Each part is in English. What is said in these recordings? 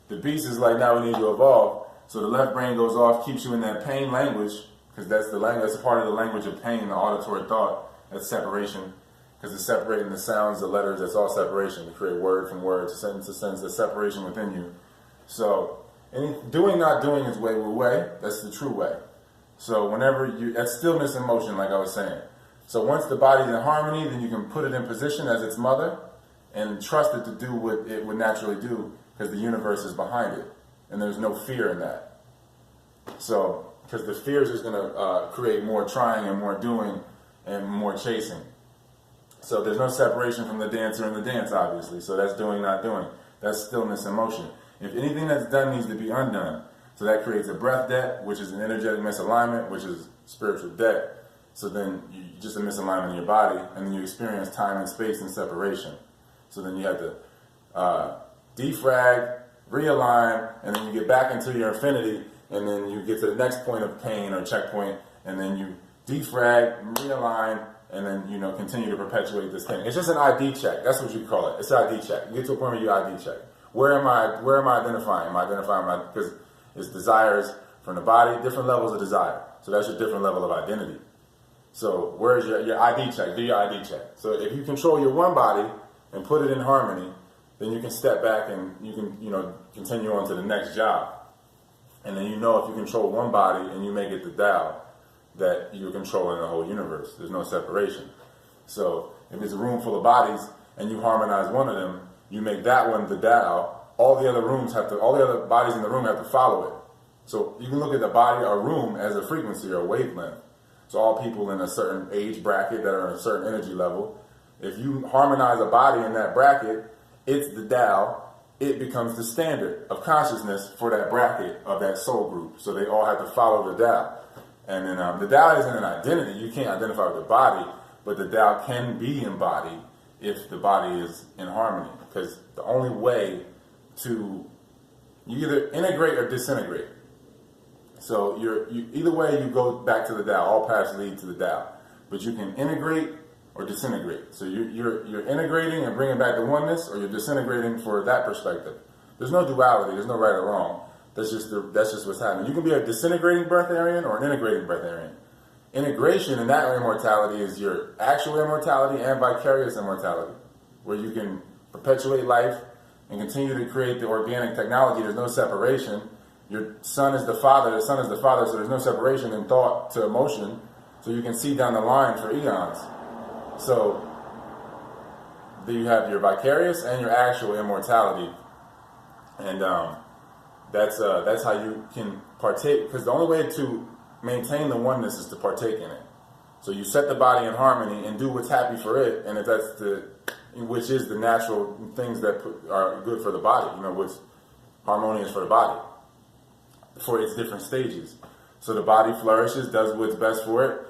The beast is like, now we need to evolve. So the left brain goes off, keeps you in that pain language, because that's the language. That's a part of the language of pain, the auditory thought. That's separation, because it's separating the sounds, the letters. That's all separation to create word from word, sentence to sentence. The separation within you. So doing, not doing is way, way. That's the true way. So whenever that's stillness in motion, like I was saying. So once the body's in harmony, then you can put it in position as its mother and trust it to do what it would naturally do, because the universe is behind it. And there's no fear in that. So, because the fear is just going to create more trying and more doing and more chasing. So there's no separation from the dancer and the dance, obviously. So that's doing, not doing. That's stillness in motion. If anything that's done needs to be undone, so that creates a breath debt, which is an energetic misalignment, which is spiritual debt. So then you just a misalignment in your body, and then you experience time and space and separation. So then you have to defrag, realign, and then you get back into your infinity, and then you get to the next point of pain or checkpoint, and then you defrag, realign, and then continue to perpetuate this thing. It's just an ID check. That's what you call it. It's an ID check. You get to a point where you ID check. Where am I identifying? Am I identifying because it's desires from the body, different levels of desire. So that's your different level of identity. So where's your ID check? Do your ID check. So if you control your one body and put it in harmony, then you can step back and you can, continue on to the next job. And then if you control one body and you make it the Tao, that you're controlling the whole universe. There's no separation. So if it's a room full of bodies and you harmonize one of them, you make that one the Tao. All the other bodies in the room have to follow it. So you can look at the body or room as a frequency or a wavelength. So all people in a certain age bracket that are in a certain energy level, if you harmonize a body in that bracket, it's the Tao. It becomes the standard of consciousness for that bracket of that soul group. So they all have to follow the Tao. And then the Tao isn't an identity. You can't identify with the body, but the Tao can be embodied if the body is in harmony. Because the only way you either integrate or disintegrate. So either way you go back to the Tao. All paths lead to the Tao. But you can integrate or disintegrate. So you're integrating and bringing back the oneness, or you're disintegrating for that perspective. There's no duality. There's no right or wrong. That's just what's happening. You can be a disintegrating breatharian or an integrating breatharian. Integration in that immortality is your actual immortality and vicarious immortality, where you can perpetuate life and continue to create the organic technology. There's no separation. Your son is the father, the son is the father, so there's no separation in thought to emotion, so you can see down the line for eons. So you have your vicarious and your actual immortality, and that's how you can partake, because the only way to maintain the oneness is to partake in it. So you set the body in harmony and do what's happy for it, and if that's which is the natural things that are good for the body, what's harmonious for the body, for its different stages. So the body flourishes, does what's best for it.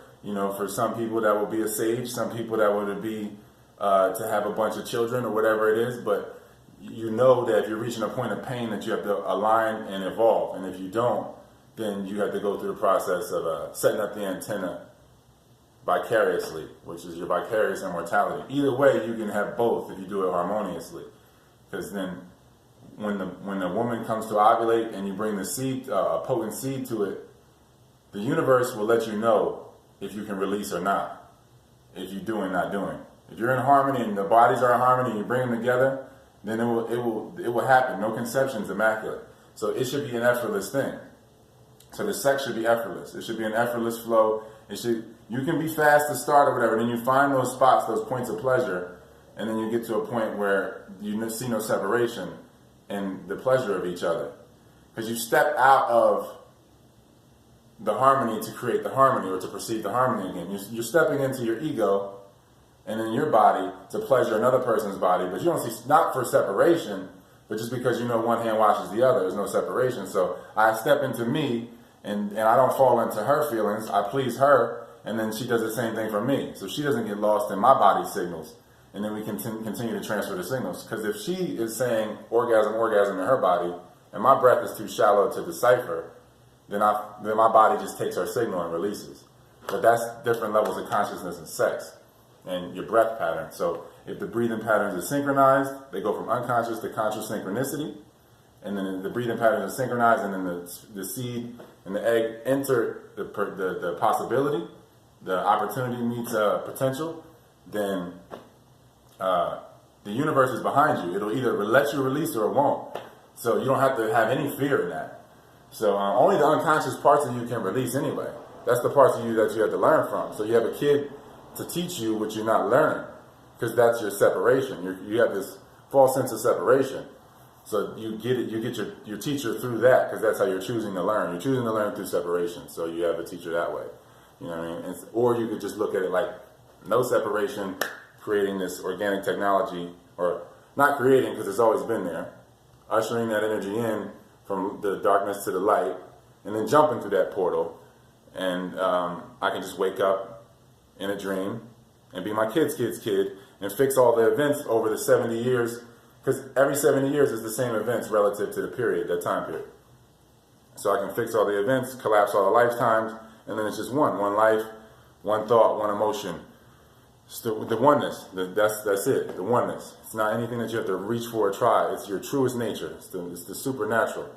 For some people that will be a sage, some people that would be to have a bunch of children or whatever it is, but that if you're reaching a point of pain that you have to align and evolve, and if you don't, then you have to go through the process of setting up the antenna vicariously, which is your vicarious immortality. Either way, you can have both if you do it harmoniously, because then when the woman comes to ovulate and you bring the seed, a potent seed to it, the universe will let you know if you can release or not, if you're doing, not doing. If you're in harmony and the bodies are in harmony and you bring them together, then it will happen. No conception's immaculate. So it should be an effortless thing. So the sex should be effortless. It should be an effortless flow. You can be fast to start or whatever, then you find those spots, those points of pleasure, and then you get to a point where you see no separation in the pleasure of each other. Because you step out of the harmony to create the harmony, or to perceive the harmony again. You're stepping into your ego and in your body to pleasure another person's body, but you don't see, not for separation, but just because one hand washes the other, there's no separation. So I step into me, and I don't fall into her feelings. I please her, and then she does the same thing for me. So she doesn't get lost in my body signals, and then we continue to transfer the signals. Because if she is saying orgasm, orgasm in her body, and my breath is too shallow to decipher, then my body just takes her signal and releases. But that's different levels of consciousness and sex and your breath pattern. So if the breathing patterns are synchronized, they go from unconscious to conscious synchronicity. and then the breathing patterns are synchronized, and then the seed and the egg enter the possibility, the opportunity meets potential, then the universe is behind you. It'll either let you release or it won't. So you don't have to have any fear in that. So only the unconscious parts of you can release anyway. That's the parts of you that you have to learn from. So you have a kid to teach you what you're not learning, because that's your separation. You have this false sense of separation. So you get it. You get your teacher through that, because that's how you're choosing to learn. You're choosing to learn through separation. So you have a teacher that way. You know what I mean? Or you could just look at it like no separation, creating this organic technology, or not creating because it's always been there, ushering that energy in from the darkness to the light, and then jumping through that portal. And I can just wake up in a dream and be my kid's kid and fix all the events over the 70 years, because every 70 years is the same events relative to the period, that time period. So I can fix all the events, collapse all the lifetimes, and then it's just one life, one thought, one emotion. It's the oneness. That's it. The oneness. It's not anything that you have to reach for or try. It's your truest nature. It's the supernatural.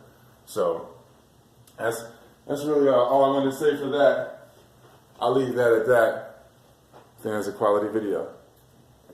So that's really all I wanted to say for that. I'll leave that at that. I think that's a quality video.